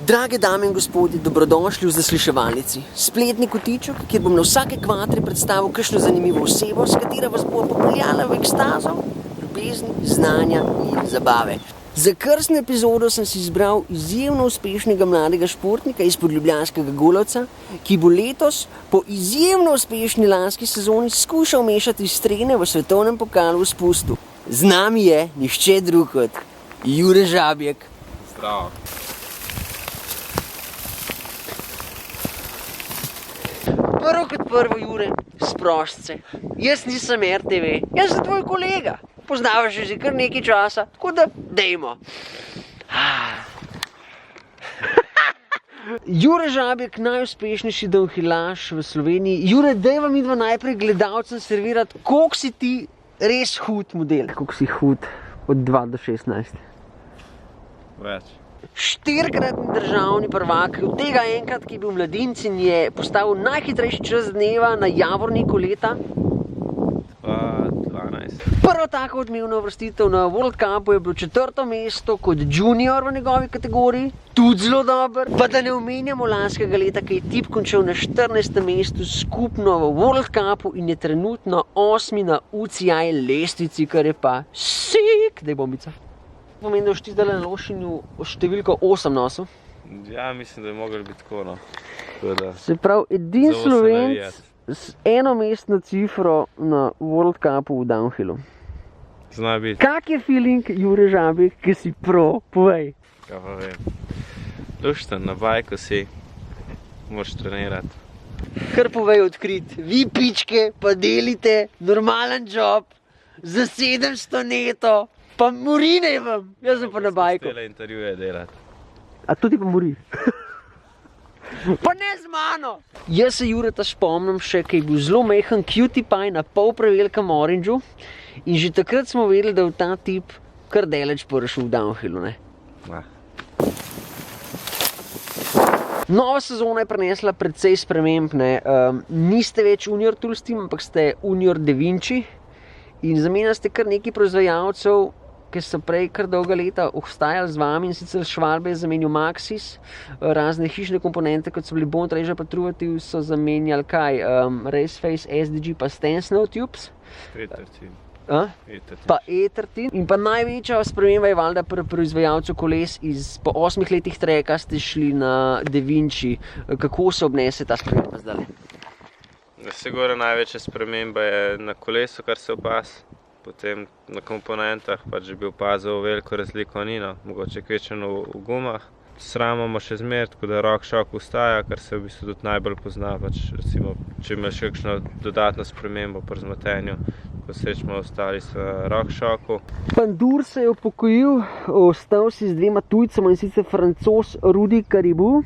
Drage dame in gospodje, dobrodošli v Zasliševalnici. Spletni kotiček, kjer bom na vsake kvadri predstavil kakšno zanimivo osebo, s katera vas bo popeljala v ekstazo, ljubezni, znanja in zabave. Za krstno epizodo sem si izbral izjemno uspešnega mladega športnika izpod ljubljanskega Golovca, ki bo letos po izjemno uspešni lanski sezoni skušal mešati strene v svetovnem pokalu v spustu. Z nami je nihče drug kot Jure Žabjek. Zdravo. Prvo kot prvo, Jure, sprošč se. Jaz nisem RTV, jaz sem tvoj kolega. Poznavaš že kar nekaj časa, tako da dejmo. Jure Žabjek, najuspešnejši downhillaš v Sloveniji. Jure, dejva midva najprej gledalcem servirati, koliko si ti res hud model. Koliko si hud od 2 do 16? Več. 4-kratni državni prvak, od tega enkrat, ki je bil mladinec in je postavil najhitrejši čas dneva na Javorniku leta 12. Prvo tako odmevno uvrstitev na World Cupu je bilo 4. mesto kot junior v njegovi kategoriji, tudi zelo dober. Pa da ne omenjamo lanskega leta, ki je tip končal na 14. mestu skupno v World Cupu in je trenutno 8. na UCI lestvici, kar je pa sik, daj bombica. Pomeni, da boš ti zdaj na Lošinju številko 8 nosil? Ja, mislim, da je moglo biti tako, no. Se pravi, edin Slovenc z enomestno cifro na World Cupu v downhillu. Zna biti. Kak je feeling, Jure Žabjek, ki si pro? Povej. Kaj pa vem. Lušten, na bajku si, moraš trenirati. Kar povej odkrit. Vi pičke pa delite normalen job za 700 neto. Pa morine vam, jaz sem pa na bajku. Tele intervjuje delati. A to ti pa mori? Pa ne z mano! Jaz se Jureta spomnim še, ki je bil zelo mehen cutie pie na pol prevelikem oranžu in že takrat smo vedeli, da je ta tip kar daleč prišel v downhillu, ne? Ma. Nova sezona je prinesla precej sprememb, ne? Niste več Unior Tools team, ampak ste Unior Da Vinci in zamenjali ste kar nekaj proizvajalcev, ki so prej kar dolga leta obstajali z vami, in sicer Schwalbe je zamenjal Maxxis, razne hišne komponente, kot so bili Bond Ranger pa Truvativ, so zamenjali kaj? Raceface, SDG pa Stensnow Tubes. Pa E13. In pa največja sprememba je valjda pri proizvajalcu koles po 8 letih treka ste šli na Da Vinci. Kako se obnese ta sprememba zdaj? Sigurno največja sprememba je na kolesu, kar se opaz. Potem na komponentah pač bi opazil veliko razliko ni, no. Mogoče kvečeno v gumah. Sramamo še zmer, tako da RockShox ostaja, kar se v bistvu tudi najbolj pozna. Pač recimo, če imaš kakšno dodatno spremembo pri zmotenju, ko srečamo ostali s RockShoxu. Pandur se je upokojil, ostal si z 2 tujcema, in sicer Francoz Rudi Caribou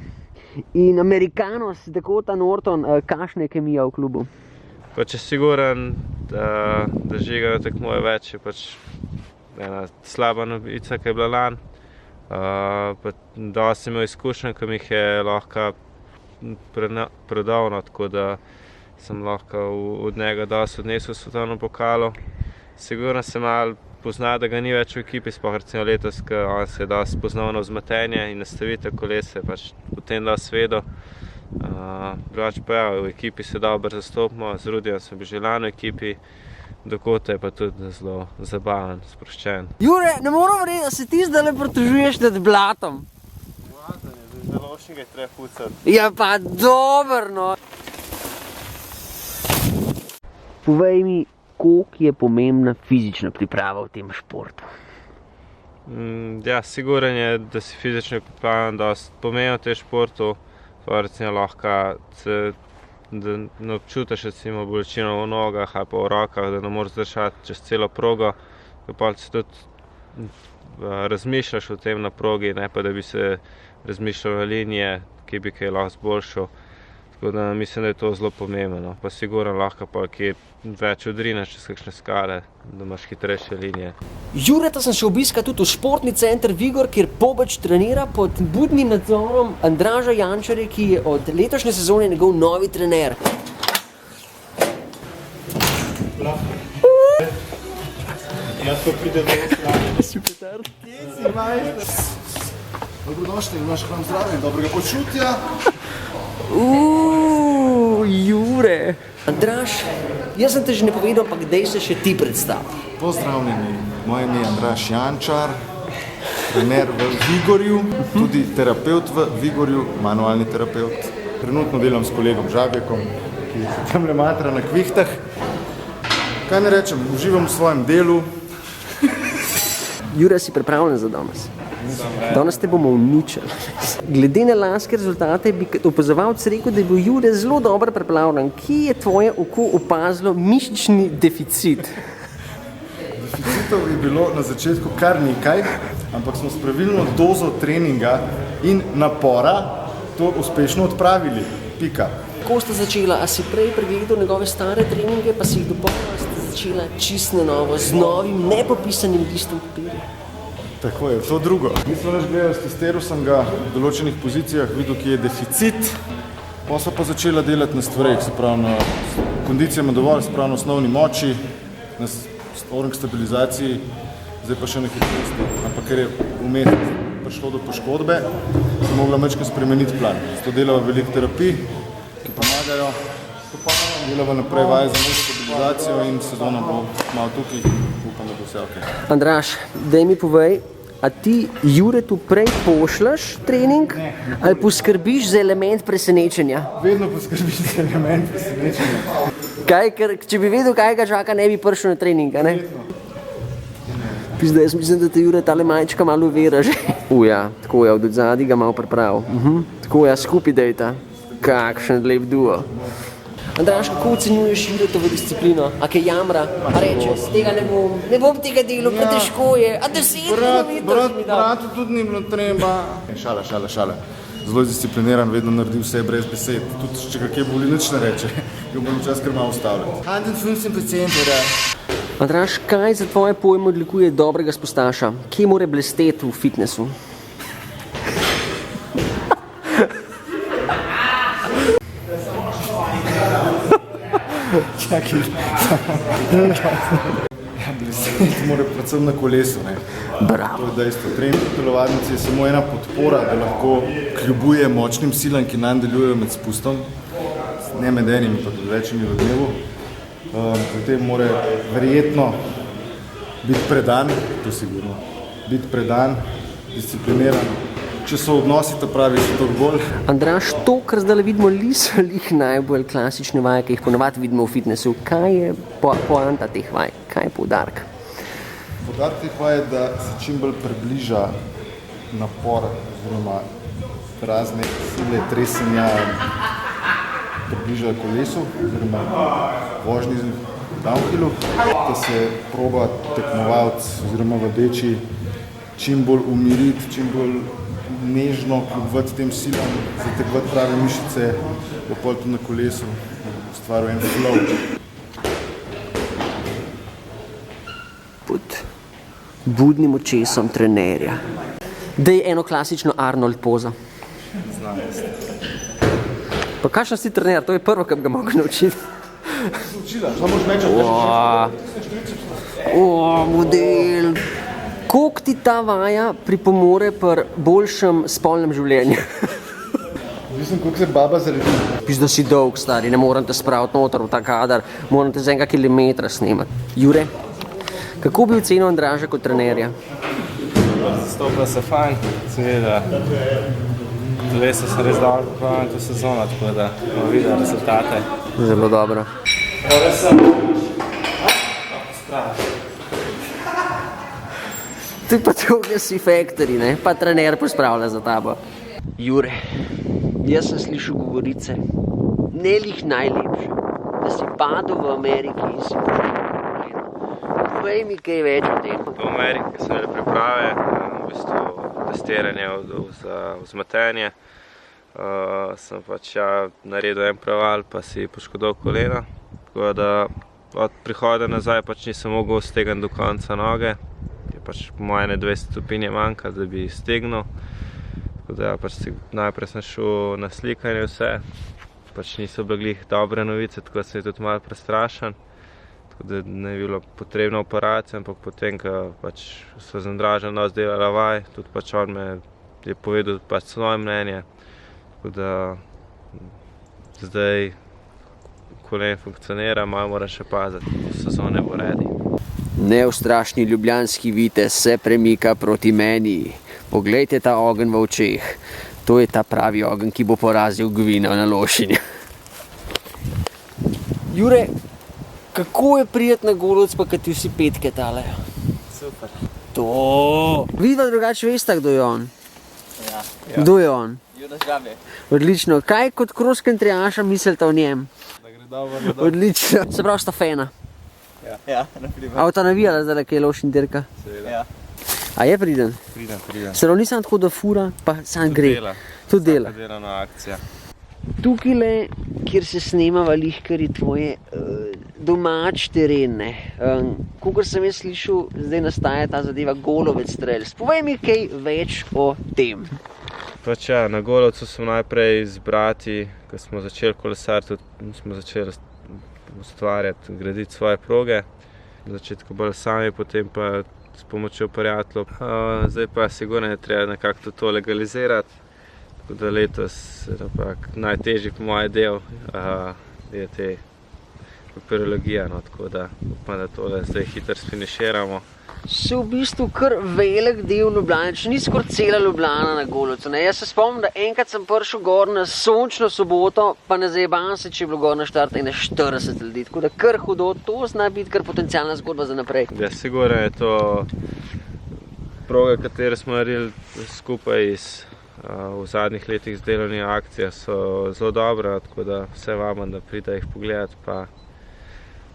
in Amerikanos Dakota Norton. Kakšna je kemija v klubu? Pač je siguren, da Žiga tekmuje več, je pač ena slaba novica, ki je bila lan. Dosti imel izkušenj, ki mi jih je lahko predavno, tako da sem lahko od njega dosti odnesel v svetovnem pokalu. Sigurno se malo pozna, da ga ni več v ekipi, sploh recimo letos, ko on se je dosti poznal na vzmetenje in nastavitev kolesa, pač potem dosti vedel. Drugače pa ja, v ekipi se dobro zastopimo, z Rudijem sem bil že lani v ekipi, Dakota je pa tudi zelo zabaven, sproščen. Jure, ne moram verjeti, da se ti zdaj pritožuješ nad blatom. Blatan je, za Lošinga je treba pucati. Ja pa dobro, no. Povej mi, koliko je pomembna fizična priprava v tem športu? Ja, siguren je, da si fizično pripravljen, dosti pomembno v tem športu. Pa recimo lahko, da ne občutiš recimo bolečino v nogah ali pa v rokah, da ne moreš zdržati čez celo progo, pa si tudi razmišljaš o tem na progi, ne pa da bi se razmišljal na linije, ki bi kaj lahko zboljšal. Tako da mislim, da je to zelo pomembno. Pa sigurno lahko pa kje več odrineš čez kakšne skale, da imaš hitrejše linije. Jureta sem še obiskal tudi v športni center Vigor, kjer Bobač trenira pod budnim nadzorom Andraža Jančarja, ki je od letošnje sezone njegov novi trener. Jaz to pride do slanje. Si petard? Kje si, majster? Dobrodošli, imaš hram zdravja in dobrega počutja. Jure. Andraž, jaz sem te že ne povedal, pa kdaj se še ti predstavi? Pozdravljeni, moje ime je Andraž Jančar, trener v Vigorju, tudi terapeut v Vigorju, manualni terapeut. Trenutno delam s kolegom Žabjekom, ki se tamle matra na kvihtah. Kaj ne rečem, uživam v svojem delu. Jure, si pripravljen za danes? Danes te bomo uničili. Glede na lanske rezultate bi opazovalec rekel, da je bil Jure zelo dobro pripravljen. Kje je tvoje oko opazilo mišični deficit? Deficitov je bilo na začetku kar nekaj, ampak smo s pravilno dozo treninga in napora to uspešno odpravili. Pika. Kako ste začela? A si prej pregledal njegove stare treninge, pa si jih dopolnila, ste začela čist na novo, z novim, nepopisanim listom papirja? Tako je, to drugo. Nisem več gledal s testeru, sem ga v določenih pozicijah videl, ki je deficit. Pa so pa začela delati na stvareh, se pravi na kondicijama dovolj, se pravi na osnovni moči, na org stabilizaciji, zdaj pa še na hitrosti. Ampak ker je vmes prišlo do poškodbe, sem mogla majčkeno spremeniti plan. Zato delava veliko terapij, ki pomagajo. Delava naprej vaje za mojo stabilizacijo in sezona bo malo tukaj, upam, da bo vse okej. Andraž, daj mi povej, a ti Juretu prej pošljaš trening ali poskrbiš za element presenečenja? Vedno poskrbiš za element presenečenja. Če bi vedel, kaj ga čaka, ne bi prišel na trening, a ne? Pizda, jaz mislim, da te Jure tale majčka malo uvira že. Ja, tako je, od odzadi ga malo priprav. Tako je, skupaj dejta. Kakšen lep duo. Andraž, kako ocenjuješ Juretovo disciplino? A kaj jamra? A reče, z tega ne bom tega delal, pa težko je. A 10 kilometrov mi dal. Bratu tudi ni bilo treba. Šala. Zelo discipliniran, vedno naredi vse brez besed. Tudi če kakje boli, nič ne reče. Jo bom včas kar malo ustavljati. 115%, da. Andraž, kaj za tvoje pojme odlikuje dobrega spostaša? Kje more blesteti v fitnessu? Čakaj. Ja, blesteti mora predvsem na kolesu, ne. Bravo. To je dejstvo. Trening v telovadnici je samo ena podpora, da lahko kljubuje močnim silam, ki nam delujejo med spustom, ne med enimi, pa tudi večjimi v dnevu. Potem mora verjetno biti predan, to sigurno, biti predan, discipliniran. Če so odnosi ta pravi, še toliko bolj. Andraž, to, kar zdaj vidimo, niso najbolj klasične vaje, ki jih ponavadi vidimo v fitnessu. Kaj je poanta teh vaj? Kaj je poudarek? Poudarek teh vaj je, da se čim bolj približa napor oziroma razne sile tresenja približa kolesu oziroma vožnji downhillu, da se proba tekmovalec oziroma vadeči čim bolj umiriti, čim bolj nežno kljubovati tem silam, zategovati prave mišice, da pol tudi na kolesu ustvaril en flow. Pod budnim očesom trenerja. Daj eno klasično Arnold pozo. Pa kakšen si trener? To je prvo, kar bi ga mogel naučiti. Se učila, samo moraš mečati. Model. Koliko ti ta vaja pripomore pri boljšem spolnem življenju? Mislim, koliko se baba zaredi. Pizda si dolg, stari, ne moram te spraviti noter v ta kadar, moram te z enega kilometra snemati. Jure, kako bi ocenil Andraža kot trenerja? Zastopila se fajn, seveda. Telesa se res dobro pripravljam to sezono, tako da bomo videli rezultate. Zelo dobro. Ti pa tukaj si factory, ne? Pa trener pospravlja za tabo. Jure, jaz sem slišal govorice, ne lih najlepše, da si padel v Ameriki in si povej mi kaj več o tem. V Ameriki so imeli priprave, v bistvu testiranje za vzmetenje. Sem pač naredil en preval, pa si poškodoval kolena. Tako da od prihoda nazaj pač nisem mogel stegniti do konca noge. Pač po moje 200 stopinje manjka, da bi stegnil. Tako da pač najprej sem šel na slikanje vse. Pač niso bile glih dobre novice, tako da sem tudi malo prestrašen. Tako da ne je bilo potrebna operacija, ampak potem, ko pač so z Andražem dosti delala vaj, tudi pač on me je povedal pač svoje mnenje. Tako da zdaj kolen funkcionira, malo mora še paziti, do sezone bo redi. Neustrašni ljubljanski vitez se premika proti meni. Poglejte ta ogenj v očeh. To je ta pravi ogenj, ki bo porazil Gvina na Lošinju. Jure, kako je prijet na Golovec, pa kad ti vsi petke talejo? Super. To! Vidva drugače veste, kdo je on? Ja. Kdo je on? Jonas Žabe. Odlično. Kaj kot cross-countryjaša mislite o njem? Da gre dobro. Odlično. Se pravi, sta fena. Ja, na primer. A bo ta navijala zdaj, kaj je Lošin dirka? Ja. A je priden? Priden. Se pravi, nisem tako, da fura, pa sam gre. Dela. Tudi dela. Vsaka delovna akcija. Tukajle, kjer se snemava lihkar je tvoje domač teren, ne. Kakor sem jaz slišal, zdaj nastaja ta zadeva Golovec Trails. Povej mi kaj več o tem. Pač ja, na Golovcu smo najprej z brati, ko smo začeli kolesariti, smo začeli ustvarjati, graditi svoje proge. Na začetku bolj sami, potem pa s pomočjo prijateljev. Zdaj pa sigurno je treba nekako to legalizirati. Tako da letos najtežji po moje del je te papirologija, no, tako da upam, da tole zdaj hitro sfiniširamo. Se v bistvu kar velik del Ljubljane, če ni skoraj cela Ljubljana na Golovcu, ne. Jaz se spomnim, da enkrat sem prišel gor na sončno soboto, pa ne zajeban se, če je bilo gor na štart ene 40 ljudi, tako da kar hudo, to zna biti kar potencialna zgodba za naprej. Ja, sigurno je to proga, katero smo naredili skupaj v zadnjih letih z delovnimi akcijami, so zelo dobra, tako da vse vabim, da pride jih pogledati, pa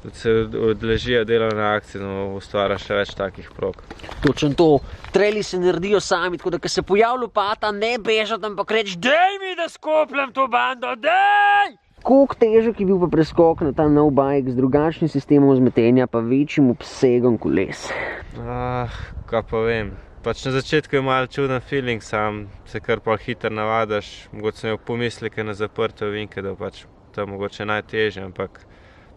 da se odležijo delovne akcije, no, ustvarja še več takih prog. Točno to. Traili se naredijo sami, tako da, ko se pojavi lopata, ne bežati, ampak reči, dej mi, da skopljem to bando, dej! Koliko težek je bil pa preskok na ta nov bike z drugačnim sistemom vzmetenja, pa večjim obsegom koles? Kaj pa vem. Pač na začetku je malo čuden feeling, sam se kar pa hitro navadaš. Mogoče sem imel pomisleke na zaprte ovinke, da pač to je mogoče najtežje, ampak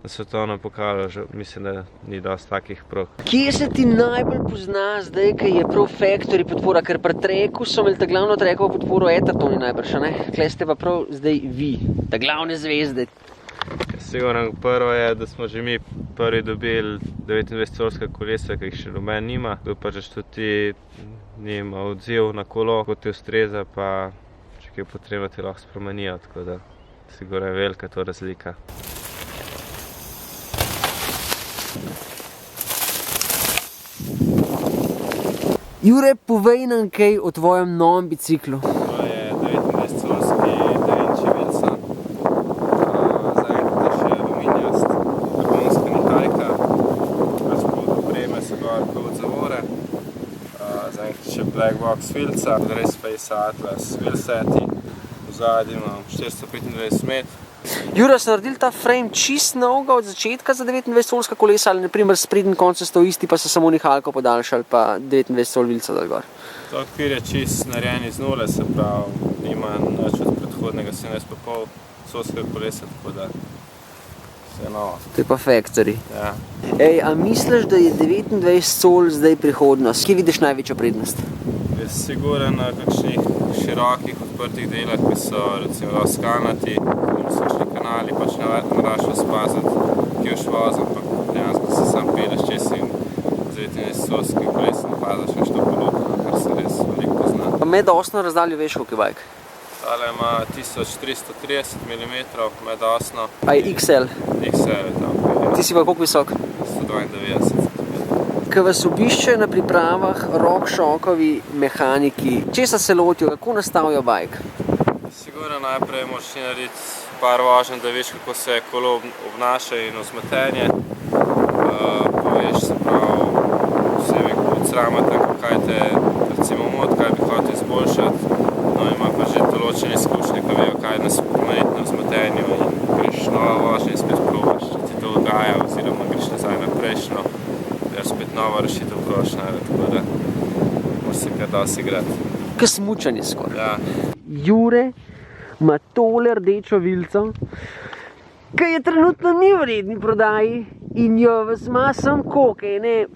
na svetovnem pokalu mislim, da ni dosti takih prog. Kje se ti najbolj pozna zdaj, ko je prav factory podpora, ker pri treku so imeli ta glavno trekovo podporo Ettertoni najbrž, ne? Tukaj ste pa prav zdaj vi, ta glavne zvezde. Sigurno prvo je, da smo že mi prvi dobili 29-colska kolesa, ki jih še noben nima. To pa že tudi ti nima odziv na kolo, kot ti ustreza, pa če kaj je potrebno, ti lahko spremenijo, tako da sigurno je velika to razlika. Jure, povej nam kaj o tvojem novem biciklu. To je 29-colski Dainchi Wilson. Zaenkrat je še aluminijast, karbonska nihajka. Razpod opreme so gor kot zavore. Zaenkrat še Black Box Wheelsa, Race Face Atlas Wheelseti. V zadnji imam 425 met. Jure, si naredili ta frame čist novega od začetka za 29-colska kolesa ali naprimer sprednji konc sto isti, pa so samo nihalko podaljšali pa 29-col Wheelsa dal gor? To okvir je čist narejen iz nule, se pravi, nima nič od predhodnega 17,5-colskega kolesa, tako da vse novo. To je pa factory. Ja. Ej, a misliš, da je 29-col zdaj prihodnost? Kje vidiš največjo prednost? Jaz siguren na kakšnih širokih odprtih delah, ki so recimo skanati, kakšni kanali, pač ne moraš spaziti, ki još vozim, ampak dejansko se sam peleš čez in z 29-colskim kolesom pazaš na štopolutno, kar se res veliko pozna. Pa medosno razdaljo veš, koliko je bike? Tale ima 1330 mm medosno. A je XL? XL je tam. Ti si pa koliko visok? 192. Ko vas obiščejo na pripravah RockShoxovi mehaniki, česa se lotijo, kako nastavijo bike? Sigurno najprej moraš narediti par voženj, da veš, kako se kolo obnaša in vzmetenje. Poveš se prav posebej kot sramata, kaj te recimo mod, kaj bi hotel izboljšati. No, ima pa že določene izkušnje, ko vejo, kaj nas promeniti na vzmetenju in greš nova vožnja in spet probaš, če ti to dogaja oziroma greš nazaj na prejšnjo. Spet nova rešitev prošnja, tako da moraš se kar dosti igrati. Kaj smučanje skoraj. Ja. Jure ima tole rdečo Wheelso, ki je trenutno ni v redni prodaji in jo vas ima sem koliko, ne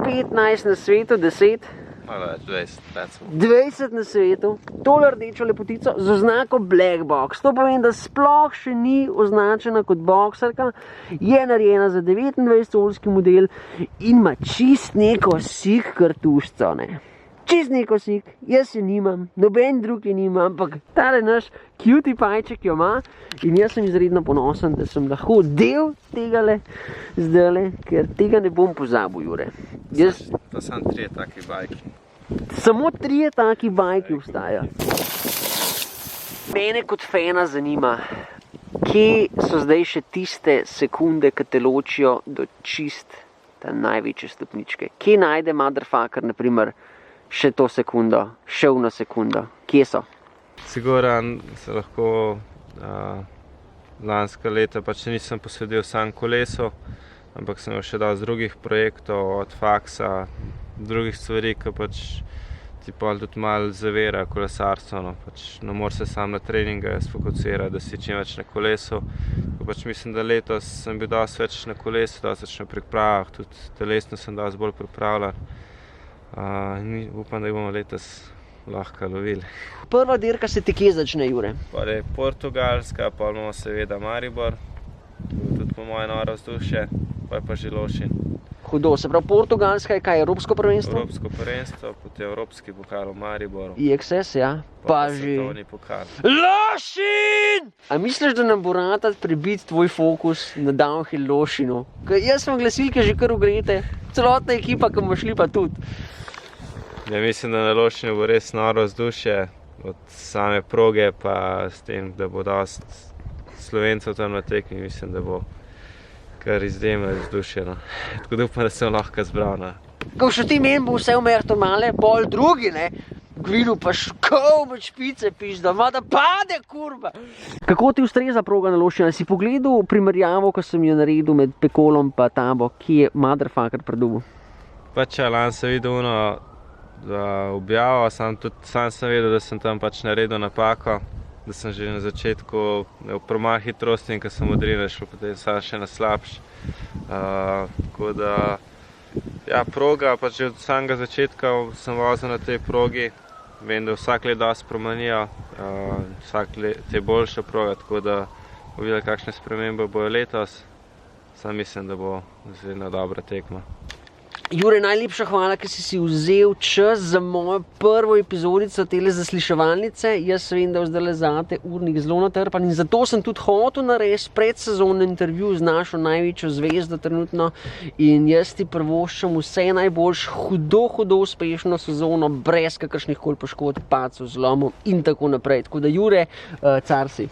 15 na svetu, 10? malo več, 20, recimo. 20 na svetu, tole rdečo lepotico z oznako Black Box. To pomeni, da sploh še ni označena kot boksarka, je narejena za 29-oljski model in ima čist neko sik kartušco, ne. Čist neko sik, jaz jo nimam, noben drug jo nima, ampak tale naš cutie pajček jo ima in jaz sem izredno ponosen, da sem lahko del tegale zdajle, ker tega ne bom pozabil, Jure. Pa samo 3 taki bajki. Samo 3 taki bajki obstajajo. Mene kot fana zanima, kje so zdaj še tiste sekunde, ki te ločijo do čist ta največje stopničke. Kje najde motherfucker, na primer, še to sekundo, še ono sekundo? Kje so? Siguran se lahko lanska leta pač nisem posvedil sam kolesu, ampak sem še dal z drugih projektov, od faksa, drugih stvari, ki pač ti pol tudi malo zavira kolesarstvo, no. Pač ne moreš se sam na treninge sfokusirati, da si čim več na kolesu. Pač mislim, da letos sem bil dosti več na kolesu, dosti več na pripravah, tudi telesno sem dosti bolj pripravljen. Upam, da jih bomo letos lahko lovili. Prva dirka se ti kje začne, Jure? Pa je Portugalska, pa imamo seveda Maribor, tudi po moje noro vzdušje, pa je pa že Lošin. Hudo, se pravi Portugalska je kaj, Evropsko prvenstvo? Evropsko prvenstvo, potem Evropski pokal v Mariboru. IXS, ja. Pa že... svetovni pokal. Lošin! A misliš, da nam bo ratat prebiti tvoj fokus na downhill Lošinu? Jaz sem glasilke že kar ugrete, celotna ekipa, ki bomo šli pa tudi. Ja, mislim, da na Lošinu bo res noro vzdušje, od same proge pa s tem, da bo dosti Slovencev tam na tekmi, mislim, da bo kar izjemno vzdušje, no. Tako da upam, da sem lahko zbral, no. Ko še ti meni bo vse umerto male, pol drugi, ne? Glinu pa škov med špice pižda, ma da pade, kurva! Kako ti ustreza proga na Lošinu? Si pogledal primerjavo, ko sem jo naredil med Pekolom pa Tabo, ki je motherfucker predubil? Pač lani sem videl objavo, sam sem vedel, da sem tam pač naredil napako, da sem že na začetku imel premalo hitrosti in ko sem odrinil, šel potem sam še na slabš. Tako da, ja, proga, pač že od samega začetka sem vozil na tej progi, vem, da vsak let dosti spremenijo, vsak let je boljša proga, tako da bomo videli, kakšne spremembe bojo letos. Sam mislim, da bo izredno dobra tekma. Jure, najlepša hvala, ker si vzel čas za mojo prvo epizodico tele zasliševalnice. Jaz vem, da je zdaj zate urnik zelo natrpan in zato sem tudi hotel narediti predsezonski intervju z našo največjo zvezdo trenutno in jaz ti privoščam vse najboljše, hudo uspešno sezono, brez kakršnih koli poškodb, padcev, zlomov in tako naprej. Tako da, Jure, car si.